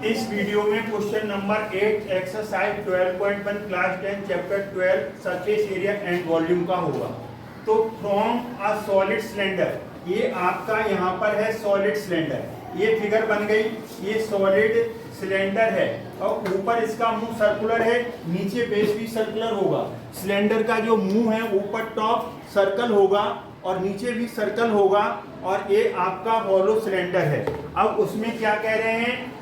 इस वीडियो में question number 8 exercise 12.1 class 10 chapter 12 surface area and volume का होगा। तो फ्रॉम अ सॉलिड सिलेंडर, ये आपका यहाँ पर है सॉलिड सिलेंडर, ये फिगर बन गई, ये सॉलिड सिलेंडर है और ऊपर इसका मुंह सर्कुलर है, नीचे बेस भी सर्कुलर होगा। सिलेंडर का जो मुंह है ऊपर टॉप सर्कल होगा और नीचे भी सर्कल होगा और ये आपका हॉलो सिलेंडर है। अब उसमें क्या कह रहे हैं,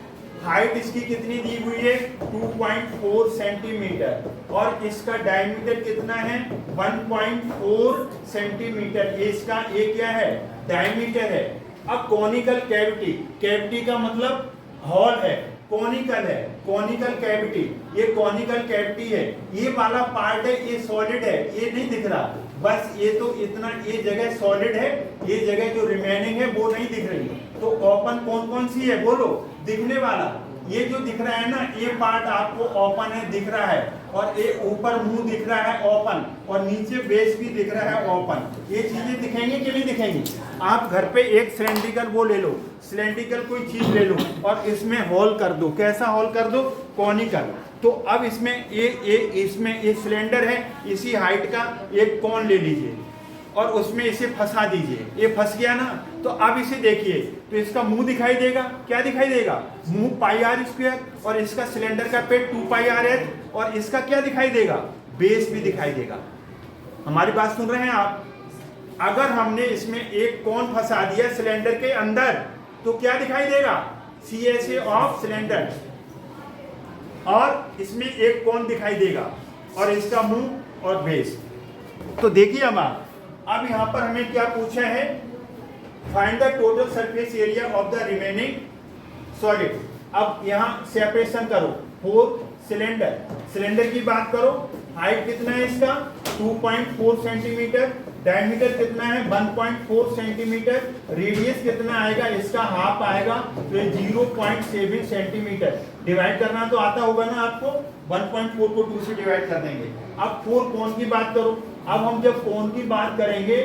हाइट इसकी कितनी दी हुई है 2.4 सेंटीमीटर और इसका डायमीटर कितना है 1.4 सेंटीमीटर। इसका ये क्या है डायमीटर है। अब कॉनिकल कैविटी, कैविटी का मतलब हॉल है, कॉनिकल है, कॉनिकल कैविटी, ये कॉनिकल कैविटी है। ये वाला पार्ट है ये सॉलिड है, ये नहीं दिख रहा, बस ये तो इतना, ये जगह सॉलिड है, ये जगह जो रिमेनिंग है वो नहीं दिख रही। तो ओपन कौन कौन सी है बोलो, दिखने वाला ये जो दिख रहा है ना, ये पार्ट आपको ओपन है दिख रहा है और ये ऊपर मुंह दिख रहा है ओपन और नीचे बेस भी दिख रहा है ओपन। ये चीजें दिखेंगी कि नहीं दिखेंगी। आप घर पे एक सिलेंड्रिकल वो ले लो, सिलेंड्रिकल कोई चीज ले लो और इसमें होल कर दो। कैसा होल कर दो, कॉनिकल। तो अब इसमें ये सिलेंडर है, इसी हाइट का एक कोन ले लीजिए और उसमें इसे फंसा दीजिए। ये फंस गया ना, तो अब इसे देखिए तो इसका मुंह दिखाई देगा। क्या दिखाई देगा, मुंह पाई आर स्क्वायर और इसका सिलेंडर का पेट 2 पाई आर एच और इसका क्या दिखाई देगा, बेस भी दिखाई देगा। हमारी बात सुन रहे हैं आप। अगर हमने इसमें एक कोन फंसा दिया सिलेंडर के अंदर तो क्या दिखाई देगा, CSA ऑफ सिलेंडर, और इसमें एक कोन दिखाई देगा और इसका मुंह और बेस। तो देखिए अब यहाँ पर हमें क्या पूछा है, find the total surface area of the remaining solid. अब यहाँ सेपरेशन करो, 4 सिलेंडर, सिलेंडर की बात करो, हाइट कितना है इसका 2.4 सेंटीमीटर, डायमीटर कितना है 1.4 सेंटीमीटर, रेडियस कितना आएगा इसका हाफ आएगा तो ये 0.7 सेंटीमीटर। डिवाइड करना तो आता होगा ना आपको, 1.4 को 2 से डिवाइड कर देंगे। अब 4 कोन की बात करो। अब हम जब कोन की बात करेंगे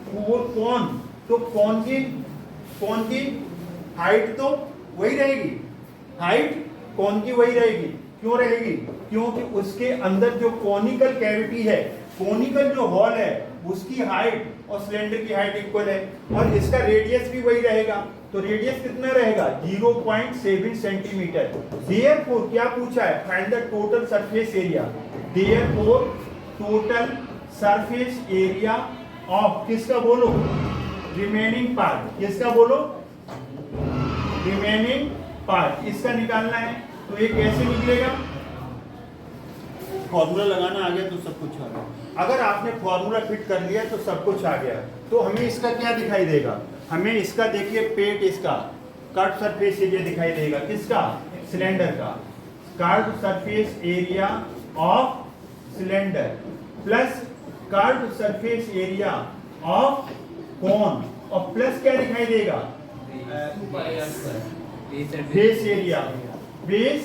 4 कोन, तो कोन की हाइट तो वही रहेगी, हाइट कोन की वही रहेगी। क्यों रहेगी, क्योंकि उसके अंदर जो कॉनिकल कैविटी है, कॉनिकल जो हॉल है उसकी हाइट और सिलेंडर की हाइट इक्वल है और इसका रेडियस भी वही रहेगा। तो रेडियस कितना रहेगा 0.7 सेंटीमीटर। देयरफॉर क्या पूछा है, find the total surface area. Therefore total surface area of, किसका बोलो, रिमेनिंग पार्ट, किसका बोलो, रिमेनिंग पार्ट, इसका निकालना है। तो ये कैसे निकलेगा, फॉर्मूला लगाना आ गया तो सब कुछ आ गया। अगर आपने फॉर्मूला फिट कर लिया तो सब कुछ आ गया। तो हमें इसका क्या दिखाई देगा, हमें इसका देखिए पेट, इसका कर्व सरफेस एरिया दिखाई देगा, किसका, सिलेंडर का। Curve surface area of cylinder plus curve surface area of cone और प्लस क्या दिखाई देगा, base area, base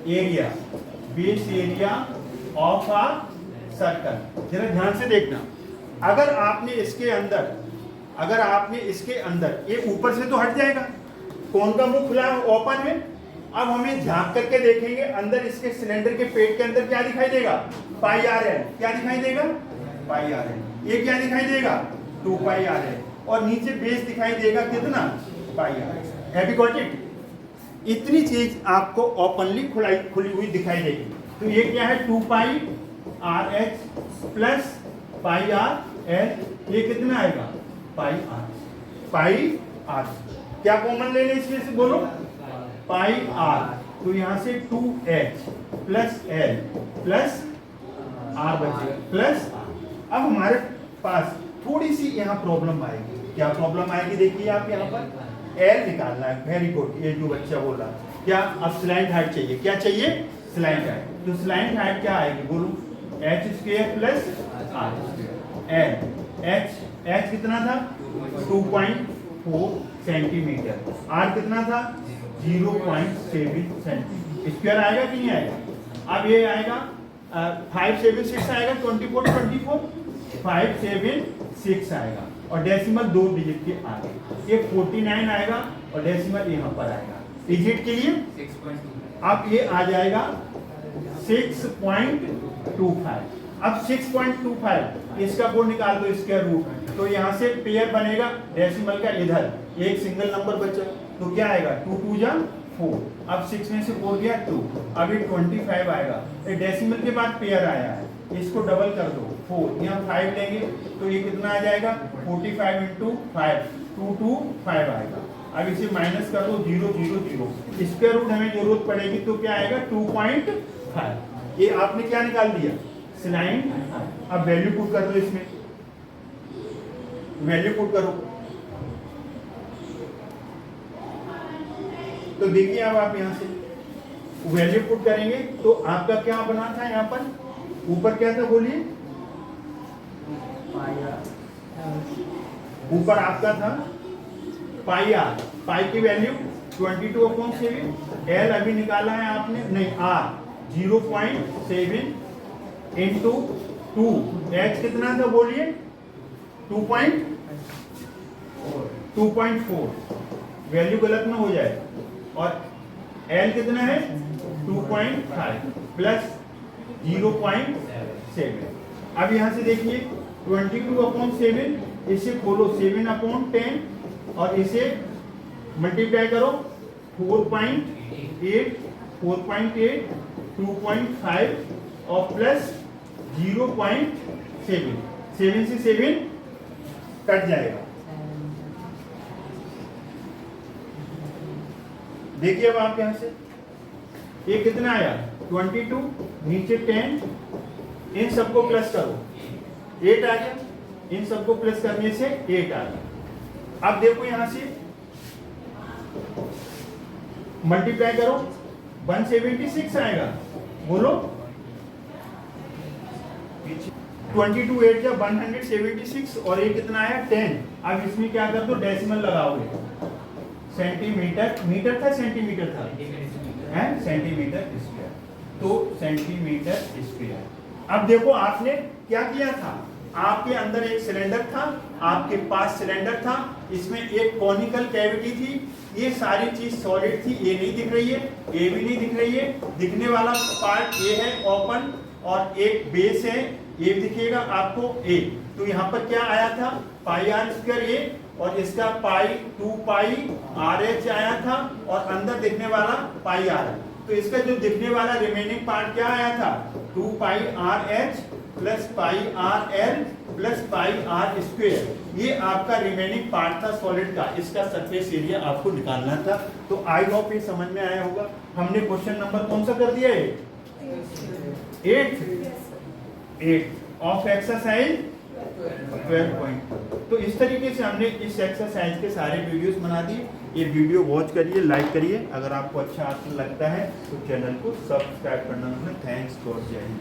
area, base area of a circle. जरा ध्यान से देखना, अगर आपने इसके अंदर, ये ऊपर से तो हट जाएगा, कोन का मुंह खुला ओपन है। अब हमें झांक करके देखेंगे अंदर, इसके सिलेंडर के पेट के अंदर क्या दिखाई देगा, पाई आर एल, क्या दिखाई देगा, पाई आर एल। ये क्या दिखाई देगा 2 पाई आर एल और नीचे बेस दिखाई देगा कितना, pi are L. Have you got it. इतनी चीज आपको ओपनली खुली हुई दिखाई देगी। तो ये क्या है 2 pi R H plus pi are L, ये कितना आएगा पाई आर, पाई आर। क्या कॉमन ले लें इसमें से बोलो, पाई आर। तो यहां से 2h plus l plus r बचेगा प्लस। अब हमारे पास थोड़ी सी यहाँ प्रॉब्लम आएगी। क्या प्रॉब्लम आएगी, देखिए आप यहाँ पर एल निकालना है। वेरी गुड, ये जो बच्चा बोल रहा है। क्या, अब स्लाइड हाइट चाहिए, क्या चाहिए, स्लाइड हाइट। तो स्लाइड हाइट क्या आएगी बोलो, h square plus r square. H कितना था 2.4 सेंटीमीटर, आर कितना था 0.7 सेंटीमीटर। स्क्वायर आएगा कि नहीं आएगा। अब ये आएगा 5 7 6 आएगा, 24 5 7 6 आएगा और डेसिमल 2 डिजिट के आगे। ये 49 आएगा और डेसिमल यहाँ पर आएगा। डिजिट के लिए 6.2 अब ये आ जाएगा 6.25। अब 6.25 इसका वो निकाल दो स्क्वायर रूट, तो यहाँ से पेयर बनेगा डेसिमल का, इधर एक सिंगल नंबर बचा, तो क्या आएगा 2 2 जा 4। अब 6 में से 4 गया 2, अभी 25 आएगा। ये डेसिमल के बाद पेयर आया है, इसको डबल कर दो 4, यहाँ 5 लेंगे तो ये कितना आ जाएगा 45 इंटू 5, 225 आएगा। अब इसे माइनस कर दो 0 0 0, स्क्वायर रूट हमें जरूरत पड़ेगी तो क्या आएगा 2.5। ये आपने क्या निकाल दिया साइन। अब वैल्यू पुट कर दो, इसमें वैल्यू पुट करो तो देखिए अब आप यहां से वैल्यू पुट करेंगे तो आपका क्या बना था, यहाँ पर ऊपर क्या था बोलिए, ऊपर आपका था पाई आर, पाई की वैल्यू 22/7, एल अभी निकाला है आपने, नहीं आर 0.7 इंटू 2, एच कितना था बोलिए 2.4, वैल्यू गलत ना हो जाए, और एल कितना है 2.5 प्लस 0.7। अब यहां से देखिए 22/7, इसे खोलो 7/10 और इसे मल्टीप्लाई करो 4.8 2.5 और प्लस 0.7, 7 से 7 कट जाएगा। देखिए अब आप यहां से ये कितना आया 22, नीचे 10, इन सबको प्लस करो 8 आ गया, इन सबको प्लस करने से 8 आ गया। अब देखो यहां से मल्टीप्लाई करो 176 आएगा, बोलो 22 8 जा 176 और ये कितना आया 10। अब इसमें क्या कर दो डेसिमल लगाओगे, सेंटीमीटर, मीटर था सेंटीमीटर था है, सेंटीमीटर स्क्वायर, तो सेंटीमीटर स्क्वायर। अब देखो आपने क्या किया था, आपके अंदर एक सिलेंडर था, आपके पास सिलेंडर था, इसमें एक कॉनिकल कैविटी थी, ये सारी चीज सॉलिड थी, ये नहीं दिख रही है, ये भी नहीं दिख रही है, दिखने वाला पार्ट ये है ओपन, और एक बेस है ये दिखेगा आपको ए। तो यहाँ पर क्या आया था पाई आर स्क्वायर ए, और इसका पाई 2 पाई आर एच आया था, और अंदर दिखने वाला पाई आर है। तो इसका जो दिखने वाला रिमेनिंग पार्ट क्या आया था 2 pi R H plus pi are l plus pi r square, ये आपका रिमेनिंग पार्ट था सॉलिड का, इसका सरफेस एरिया आपको निकालना था। तो आई होप ये समझ में आया होगा। हमने क्वेश्चन नंबर कौन सा कर दिया है 8 ऑफ एक्सरसाइज 12. तो इस तरीके से हमने इस एक्सरसाइज के सारे वीडियोस बना दिए। ये वीडियो वॉच करिए, लाइक करिए, अगर आपको अच्छा लगता है तो चैनल को सब्सक्राइब करना। थैंक्स फॉर जय हिंद।